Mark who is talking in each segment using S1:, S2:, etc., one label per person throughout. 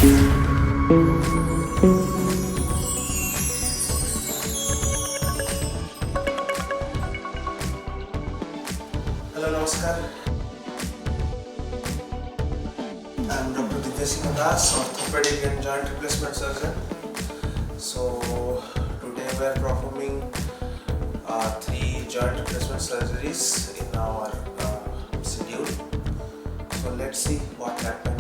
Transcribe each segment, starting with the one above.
S1: Hello, Namaskar. I'm Dr. Divyasingh Das, orthopedic and joint replacement surgeon. So today we are performing 3 joint replacement surgeries in our schedule. So let's see what happened.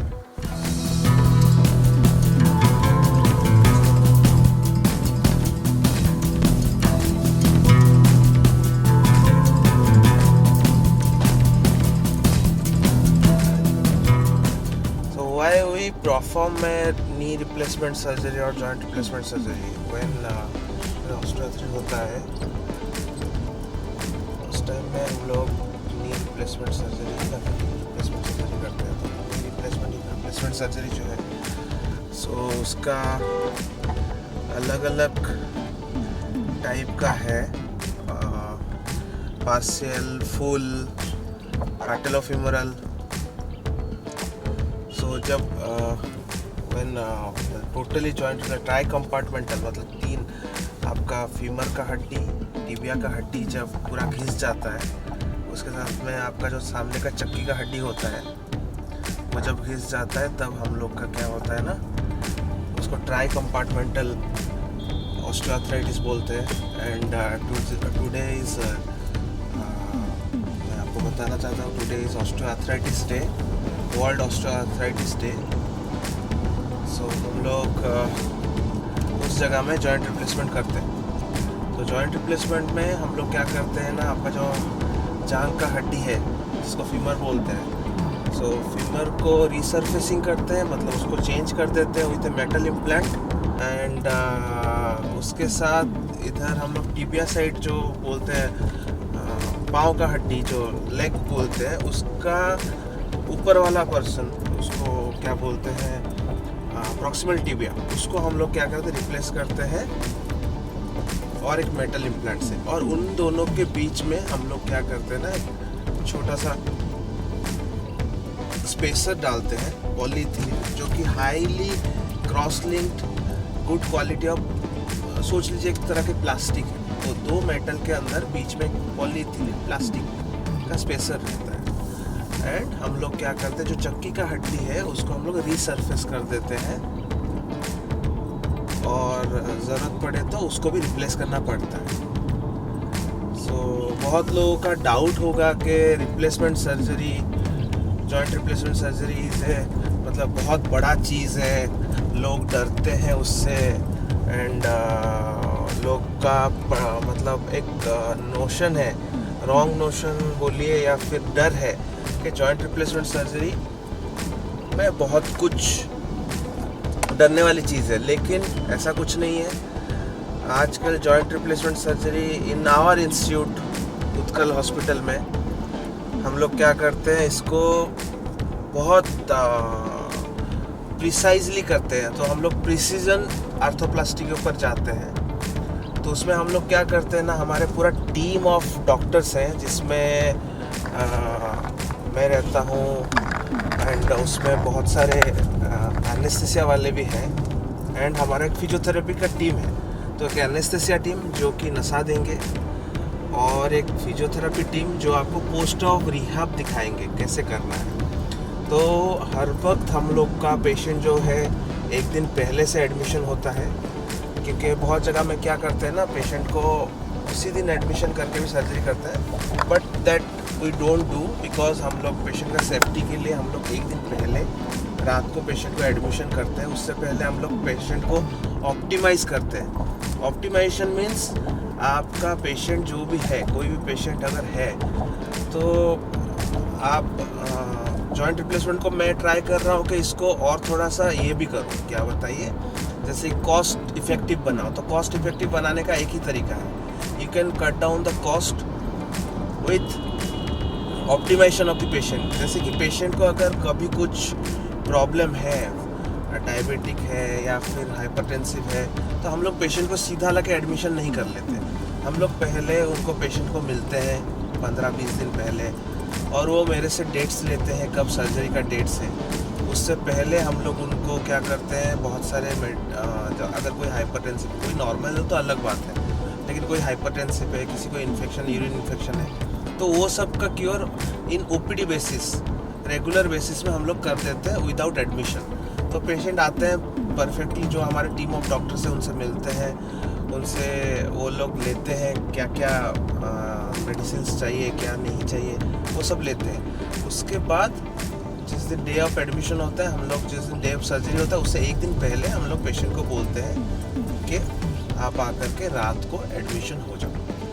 S1: Why we perform a knee replacement surgery or joint replacement surgery when osteoarthritis होता है उस time में हम लोग knee replacement surgery या फिर knee replacement surgery करते हैं। तो knee replacement surgery जो है सो उसका अलग अलग टाइप का है, पार्शियल, फुल, पैटेलोफेमोरल। तो जब टोटली जॉइंट ट्राई कंपार्टमेंटल मतलब 3 आपका फीमर का हड्डी, टिबिया का हड्डी जब पूरा घिस जाता है, उसके साथ में आपका जो सामने का चक्की का हड्डी होता है वो जब घिस जाता है तब हम लोग का क्या होता है ना, उसको ट्राई कंपार्टमेंटल ऑस्टियोआर्थराइटिस बोलते हैं। एंड टुडे इज़ मैं आपको बताना चाहता हूँ, today is osteoarthritis day, world osteoarthritis day. So हम लोग उस जगह में जॉइंट रिप्लेसमेंट करते हैं। तो जॉइंट रिप्लेसमेंट में हम लोग क्या करते हैं ना, आपका जो जांघ का हड्डी है जिसको फीमर बोलते हैं, सो फीमर को रिसर्फेसिंग करते हैं, मतलब उसको चेंज कर देते हैं with a metal implant. And उसके साथ इधर हम लोग टिबिया साइड जो बोलते हैं, पाँव का हड्डी जो लेग बोलते हैं, उसका ऊपर वाला पर्सन, उसको क्या बोलते हैं, प्रॉक्सिमल टिबिया, उसको हम लोग क्या करते हैं, रिप्लेस करते हैं और एक मेटल इम्प्लांट से। और उन दोनों के बीच में हम लोग क्या करते हैं ना, एक छोटा सा स्पेसर डालते हैं, पॉलीथीन, जो कि highly cross linked, good quality of, सोच लीजिए एक तरह के प्लास्टिक है। तो 2 मेटल के अंदर बीच में प्लास्टिक का स्पेसर रहता है। एंड हम लोग क्या करते हैं, जो चक्की का हड्डी है उसको हम लोग रीसर्फेस कर देते हैं, और ज़रूरत पड़े तो उसको भी रिप्लेस करना पड़ता है। सो बहुत लोगों का डाउट होगा कि replacement surgery, joint replacement surgery है मतलब बहुत बड़ा चीज़ है, लोग डरते हैं उससे। एंड लोग का मतलब एक नोशन है, रॉन्ग नोशन बोलिए या फिर डर है कि जॉइंट रिप्लेसमेंट सर्जरी में बहुत कुछ डरने वाली चीज़ है, लेकिन ऐसा कुछ नहीं है। आजकल joint replacement surgery in our institute Utkal hospital में हम लोग क्या करते हैं, इसको बहुत प्रिसाइजली करते हैं। तो हम लोग प्रिसीजन आर्थोप्लास्टी के ऊपर जाते हैं। तो उसमें हम लोग क्या करते हैं ना, हमारे पूरा टीम ऑफ डॉक्टर्स हैं, जिसमें मैं रहता हूँ, एंड उसमें बहुत सारे एनेस्थेसिया वाले भी हैं, एंड हमारा एक फिजियोथेरेपी का टीम है। तो एक एनेस्थेसिया टीम जो कि नसा देंगे, और एक फिजियोथेरेपी टीम जो आपको पोस्ट ऑफ रिहैब दिखाएंगे कैसे करना है। तो हर वक्त हम लोग का पेशेंट जो है 1 दिन पहले से एडमिशन होता है, क्योंकि बहुत जगह में क्या करते हैं ना, पेशेंट को उसी दिन एडमिशन करके भी सर्जरी करते हैं, but that we don't do, because हम लोग पेशेंट का सेफ्टी के लिए हम लोग 1 दिन पहले रात को पेशेंट को एडमिशन करते हैं। उससे पहले हम लोग पेशेंट को ऑप्टिमाइज़ करते हैं। ऑप्टिमाइजेशन मीन्स आपका पेशेंट जो भी है, कोई भी पेशेंट अगर है, तो आप जॉइंट रिप्लेसमेंट को मैं ट्राई कर रहा हूँ कि इसको और थोड़ा सा ये भी करूँ, क्या बताइए, जैसे कॉस्ट इफेक्टिव बनाओ। तो कॉस्ट इफेक्टिव बनाने का एक ही तरीका है, you can cut down the cost with optimisation of the patient. जैसे कि पेशेंट को अगर कभी कुछ प्रॉब्लम है, डायबिटिक है या फिर हाइपरटेंसिव है, तो हम लोग पेशेंट को सीधा लगे एडमिशन नहीं कर लेते। हम लोग पहले उनको पेशेंट को मिलते हैं 15-20 दिन पहले, और वो मेरे से डेट्स लेते हैं कब सर्जरी का डेट्स है। उससे पहले हम लोग उनको क्या करते हैं, बहुत सारे अगर कोई हाइपरटेंसिव, कोई नॉर्मल है तो अलग बात है, लेकिन कोई हाइपरटेंसिव है, किसी को इन्फेक्शन, यूरिन इन्फेक्शन है, तो वो सब का क्योर इन ओपीडी बेसिस, रेगुलर बेसिस में हम लोग कर देते हैं विदाउट एडमिशन। तो पेशेंट आते हैं परफेक्टली, जो हमारे टीम ऑफ डॉक्टर्स हैं उनसे मिलते हैं, उनसे वो लोग लेते हैं क्या क्या मेडिसिन चाहिए, क्या नहीं चाहिए, वो सब लेते हैं। उसके बाद जिस दिन डे ऑफ एडमिशन होता है, हम लोग जिस दिन डे ऑफ सर्जरी होता है उससे एक दिन पहले हम लोग पेशेंट को बोलते हैं कि आप आकर के रात को एडमिशन हो जाओ।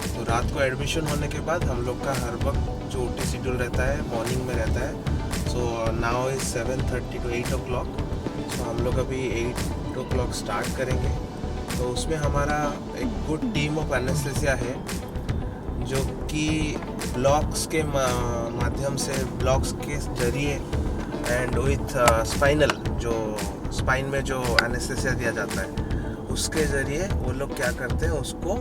S1: तो रात को एडमिशन होने के बाद हम लोग का हर वक्त जो OT शेड्यूल रहता है मॉर्निंग में रहता है। So now is 7:30 to 8 o'clock। सो हम लोग अभी 8 o'clock स्टार्ट करेंगे। तो उसमें हमारा एक गुड टीम ऑफ एनेस्थेसिया है, जो कि ब्लॉक्स के माध्यम से, ब्लॉक्स के जरिए एंड विथ स्पाइनल, जो स्पाइन में जो एनेस्थेसिया दिया जाता है उसके ज़रिए वो लोग क्या करते हैं, उसको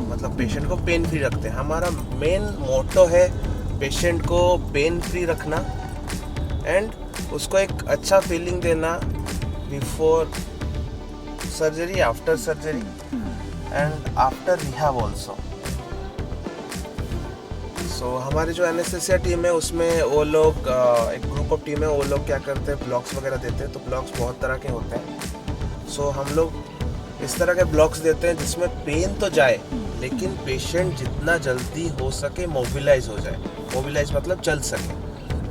S1: मतलब पेशेंट को पेन फ्री रखते हैं। हमारा मेन मोटो है पेशेंट को पेन फ्री रखना एंड उसको एक अच्छा फीलिंग देना before surgery, after surgery and after rehab also. So हमारी जो एनेस्थेसिया टीम है उसमें वो लोग एक ग्रुप ऑफ टीम है, वो लोग क्या करते हैं, ब्लॉक्स वगैरह देते हैं। तो ब्लॉक्स बहुत तरह के होते हैं। सो हम लोग इस तरह के ब्लॉक्स देते हैं जिसमें पेन तो जाए, लेकिन पेशेंट जितना जल्दी हो सके मोबिलाइज हो जाए। मोबिलाइज मतलब चल सके।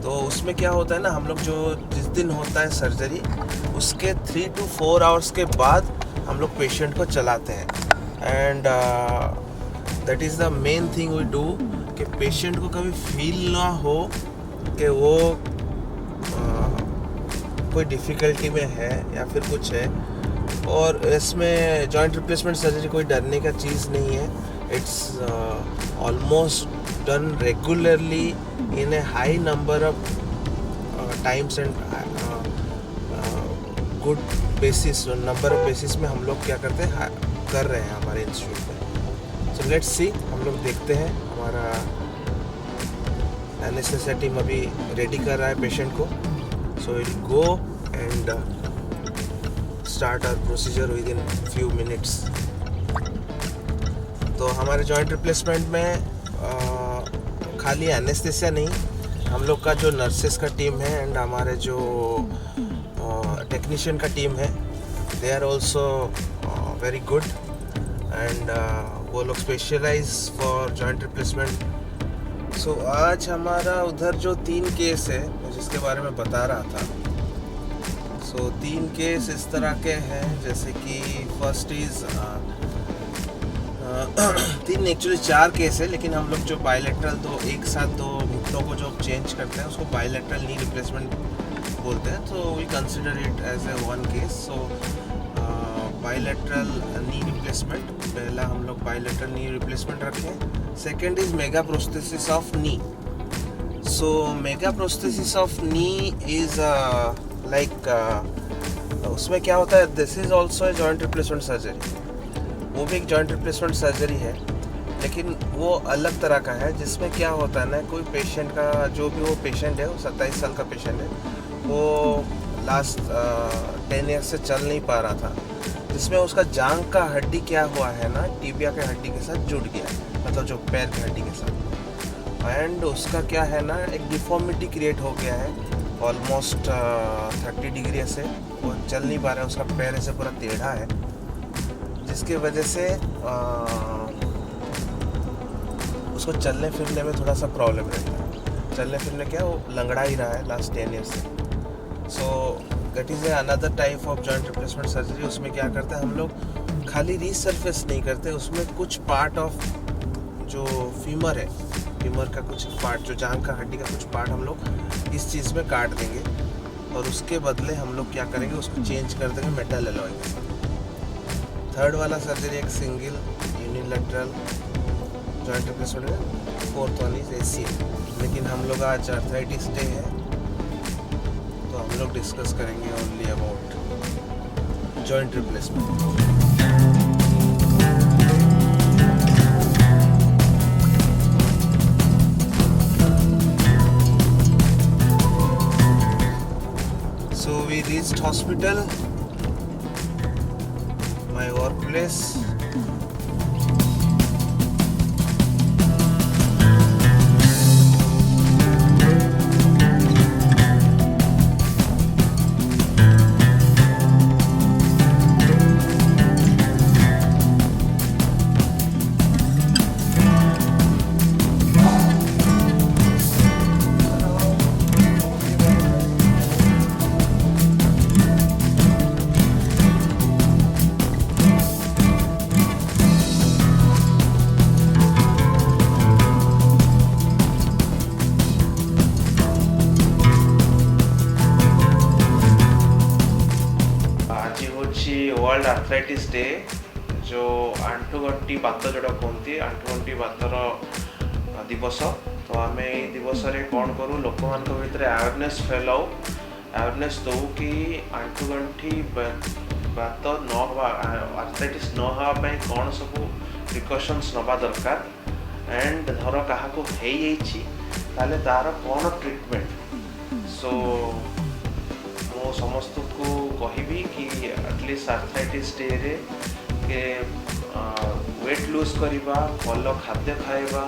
S1: तो उसमें क्या होता है ना, हम लोग जो जिस दिन होता है सर्जरी उसके 3 to 4 hours के बाद हम लोग पेशेंट को चलाते हैं। And that is the main thing we do, कि पेशेंट को कभी फील ना हो कि वो कोई डिफ़िकल्टी में है या फिर कुछ है। और इसमें जॉइंट रिप्लेसमेंट सर्जरी कोई डरने का चीज़ नहीं है। It's almost done regularly in A high number of times and good basis, number of basis में हम लोग क्या करते हैं, कर रहे हैं हमारे इंस्टीट्यूट में। सो लेट्स सी, हम लोग देखते हैं। हमारा एनेस्थेसिया टीम अभी रेडी कर रहा है पेशेंट को। So will go and start our procedure within few minutes. तो हमारे जॉइंट रिप्लेसमेंट में खाली एनेस्थेसिया नहीं, हम लोग का जो नर्सेस का टीम है एंड हमारे जो टेक्नीशियन का टीम है, they are also very good एंड वो लोग स्पेशलाइज फॉर जॉइंट रिप्लेसमेंट। सो आज हमारा उधर जो 3 केस है जिसके बारे में बता रहा था, सो 3 केस इस तरह के हैं, जैसे कि फर्स्ट इज़ 3 एक्चुअली 4 केस है, लेकिन हम लोग जो बायलैटरल एक साथ 2 घुटनों को जो चेंज करते हैं उसको बायलैटरल नी रिप्लेसमेंट बोलते हैं। तो we consider it as a 1 case. सो बायलैटरल नी रिप्लेसमेंट, पहला हम लोग बायलैटरल नी रिप्लेसमेंट रखें। Second is mega prosthesis of knee. So mega prosthesis of knee is like उसमें क्या होता है, this is also a joint replacement surgery. वो भी एक जॉइंट रिप्लेसमेंट सर्जरी है, लेकिन वो अलग तरह का है, जिसमें क्या होता है ना, कोई पेशेंट का, जो भी वो पेशेंट है, वो 27 साल का पेशेंट है, वो लास्ट 10 ईयर से चल नहीं पा रहा था, जिसमें उसका जांघ का हड्डी क्या हुआ है ना, टिबिया के हड्डी के साथ जुड़ गया, मतलब जो पैर की हड्डी के साथ। एंड उसका क्या है ना, एक डिफॉर्मिटी क्रिएट हो गया है ऑलमोस्ट 30 डिग्री से, वो चल नहीं पा रहा है, उसका पैर ऐसे पूरा टेढ़ा है, जिसकी वजह से उसको चलने फिरने में थोड़ा सा प्रॉब्लम रहता है। चलने फिरने क्या, वो लंगड़ा ही रहा है लास्ट 10 ईयर से। So that is another type of joint replacement surgery. उसमें क्या करते हैं हम लोग, खाली रीसर्फेस नहीं करते, उसमें कुछ पार्ट ऑफ जो फीमर है, फीमर का कुछ पार्ट, जो जांघ का हड्डी का कुछ पार्ट हम लोग इस चीज़ में काट देंगे, और उसके बदले हम लोग क्या करेंगे, उसको चेंज कर देंगे मेटल एलॉय के साथ। थर्ड वाला सर्जरी एक सिंगल यूनिलैटरल जॉइंट रिप्लेसमेंट है, फोर्थ वन इज ACL। लेकिन हम लोग आज आर्थराइटिस डे है, तो हम लोग डिस्कस करेंगे only about joint replacement. So we reached hospital, my workplace. आज हूँ वर्ल्ड आर्थराइटिस डे जो आंठुगंटी बात जोड़ा कहते आंठुगंटी बातर दिवस। तो आम ये दिवस कौन करूँ लोक मान भर अवेयरनेस फैलाऊ अवेयरनेस दो कि आंठुगंठी बात न आर्थराइटिस न होगापाई कौन सब प्रिकॉशंस नवा दरकार एंड धर क्या ताले तार कौन ट्रिटमेंट। सो मो समस्त को कहबी कि एटलिस्ट आर्थराइटिस डे रे के वेट लूज करवा भल खाद्य खाइबा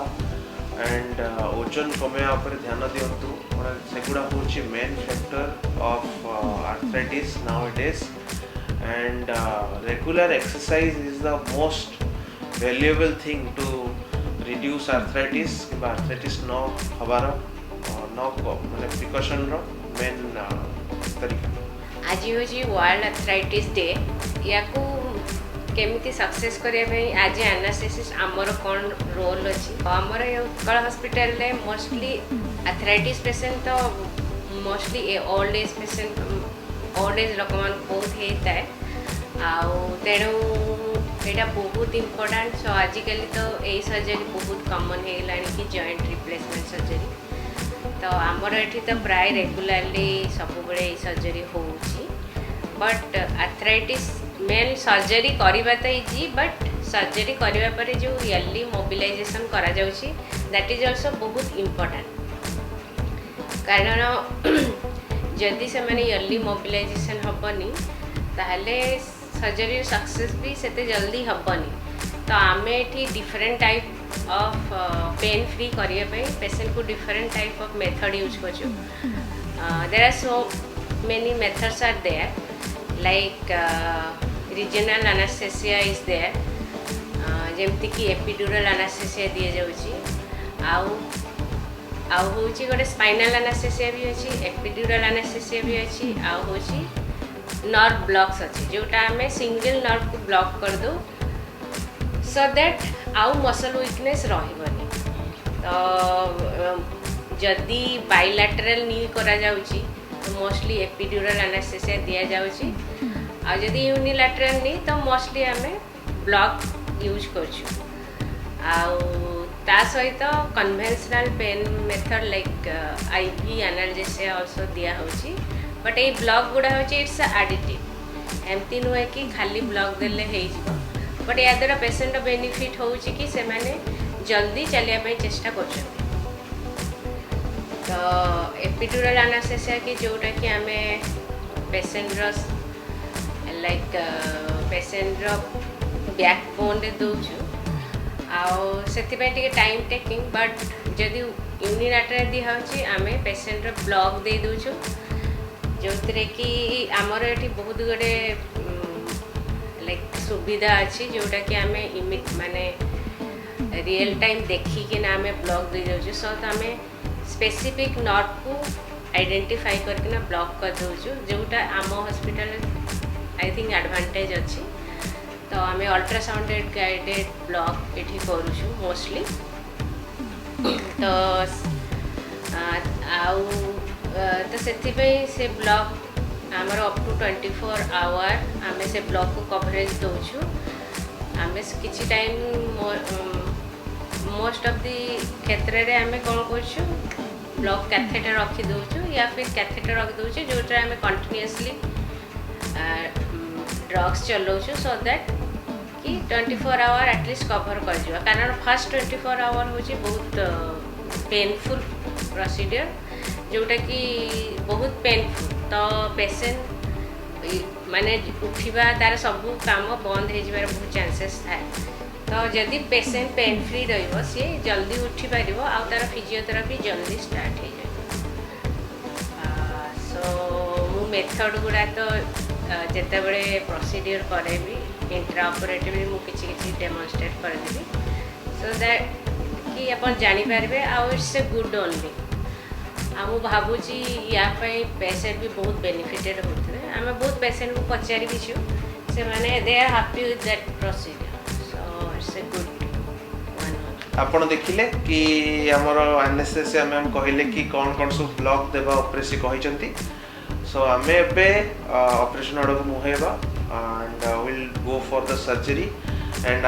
S1: एंड ओजन कमेवा पर ध्यान दिंतु सेगुड़ा हूँ main factor of arthritis now it is and regular exercise is the most valuable thing to reduce arthritis कि आर्थराइटिस न हबार न माने प्रिकॉशन रो मेन तरीका।
S2: आज हूँ वर्ल्ड आर्थराइटिस डे या केमिति सक्सेस करने आज एनास्थेसिस आमर कौन रोल अच्छी आमर उत्कल हॉस्पिटल रे मोस्टली आर्थराइटिस पेशेंट तो mostly old age patient old age लोक मान बहुत होता है तेणु यहाँ बहुत इम्पोर्टाट। सो आजिकल तो यही सर्जरी बहुत कॉमन हो गला कि जॉइंट रिप्लेसमेंट सर्जरी तो आमर ये तो प्राय रेगुलाली सब बड़े सर्जरी हो बट आर्थराइटिस मेन सर्जरी करवा तो इजी बट सर्जरी करने पर जो इयरली मोबिलाइजेशन करा जाउछि दैट इज ऑल्सो बहुत इम्पोर्टाट कारण जदि से मैंने इयरली मोबिलाइजेशन हेनी ताहले सर्जरी सक्सेस भी सेते जल्दी हेनी। तो आम ये different type of pain free करने पेशेंट को different type of method use कर there are so many methods are there like regional anaesthesia is there जमती कि एपिड्यूरल एनास्थेसिया दि जाउछि आउ होछि गोटे स्पाइनल एनास्थेसिया भी अच्छी एपिड्यूरल एनास्थेसिया भी अच्छी आउ होछि नर्व ब्लॉक्स अच्छी जोटा आम सिंगल नर्व को ब्लॉक कर दो सो दैट आउ मसल वीकनेस रहिबनी। तो जदि बाइलैटरल नी करा जाउछि तो मोस्टली एपिड्यूरल एनास्थेसिया दिया जाउछि आ जदि यूनिलैटरल नी तो मोस्टली आम ब्लॉक यूज करछु ता सहित conventional pain method like IV analgesia also दिया होछि बट ये ब्लॉक गुड़ा होछि इट्स एडिटिव एमती नुहे कि खाली ब्लॉक देले हे जिवो बट या द्वारा पेशेंट बेनिफिट होछि कि से माने जल्दी चलिया पे चेष्टा करछन। तो एपिड्यूरल एनास्थेसिया कि जोटा कि आमे पेशेंट रो लाइक पेशेंट रो बैकबोन रे दोछु से टाइम टेकिंग बट जदि यूनिलैटरल दी होछि आमे पेशेंट रो ब्लॉक दे दोछु जो कि आमर ये बहुत गुड़े लाइक सुविधा अच्छी जोटा कि आम माने रियल टाइम देखिकी ना आम ब्लॉक दे दौचु सो तो आम स्पेसिफिक नर्व को आइडेंटिफाई करके ब्लॉक कर दौचु जोटा आम हॉस्पिटल आई थिंक एडवांटेज अच्छी। तो आम अल्ट्रासाउंडेड गाइडेड ब्लॉक ये करूँ मोस्टली। तो तो से ब्लॉक आमर अप टू 24 आवर आम से ब्लॉक को कवरेज दौचु आम किसी टाइम मोस्ट ऑफ दी क्षेत्र में आम कौन कर ब्लॉक कैथेटर रखी दौचु या फिर कैथेटर रखी दौचु जोटा आम कंटिन्यूअसली ड्रग्स चलाऊँ सो दैट कि 24 आवर एटलिस्ट कवर कर कारण फर्स्ट 24 आवर हूँ बहुत पेनफुल प्रोसीजर जोटा कि बहुत पेनफुल तो पेसेंट माने उठिबा तार सब काम बंद हो जबार बहुत चांसेस थाए तो जदि पेसेंट पेन फ्री रहिबो सी जल्दी उठी पारिबो आ तार फिजियोथेरापी जल्दी स्टार्ट हो जाए सो मु मेथड गुड़ा तो जिते बड़े प्रोसीडियर करे भी इंट्रा ऑपरेटिव मु किछि डेमोन्स्ट्रेट कर देबी सो दैट कि अपन जानि पारबे आ इट्स ए गुड ओनली आ मु भाबुची या पई पेशेंट भी बहुत बेनिफिटेड होते आम बहुत पेशेंट को पचारि किछु से माने they are happy with that procedure so it's a good one
S1: आपण देखिले कि हमर एनेस्थेसिया मैम कहले कि कौन कौन सब ब्लॉक देबा ऑपरेशन कहिसंती सो हमें एबे ऑपरेशन ऑर्डर को मुहेबा and will go for the surgery and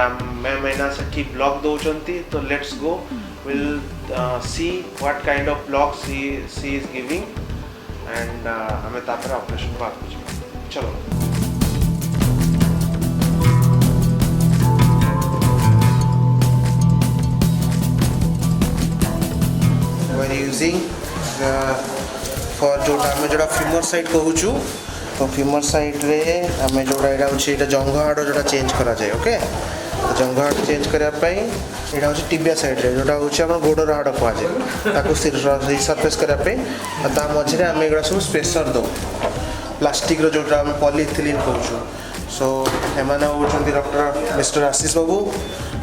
S1: ma'am anaesthetic block दोचंती तो let's go we'll see what kind of blocks she is giving and हमें तापर ऑपरेशन बात कुछ चलो we are using for जोटा हमें जोटा फीमर साइड कहूचु तो फीमर साइड रे हमें जोटा एटा होची एटा जंघ हाड़ जोटा चेंज करा जाय ओके जंघ हाड़ चेंज करिया पई एटा होची टिबिया साइड रे जोटा होची हमर गोडर हाड़ को आजे ताको रिसर्फेस करिया पई ता मझे रे हमें एगडा सब स्पेसर दो प्लास्टिक रो जोटा हम पॉलीथिलीन कहूचु सो एमाने होचंती डॉक्टर मिस्टर आशीष बाबू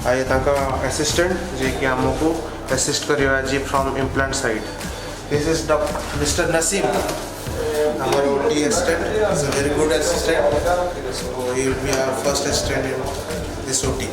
S1: आ ये ताका असिस्टेंट जे कि हमको असिस्ट करिया जी from implant side this is doctor mister Naseem our OT assistant is a very good assistant so he will be our first assistant in this OT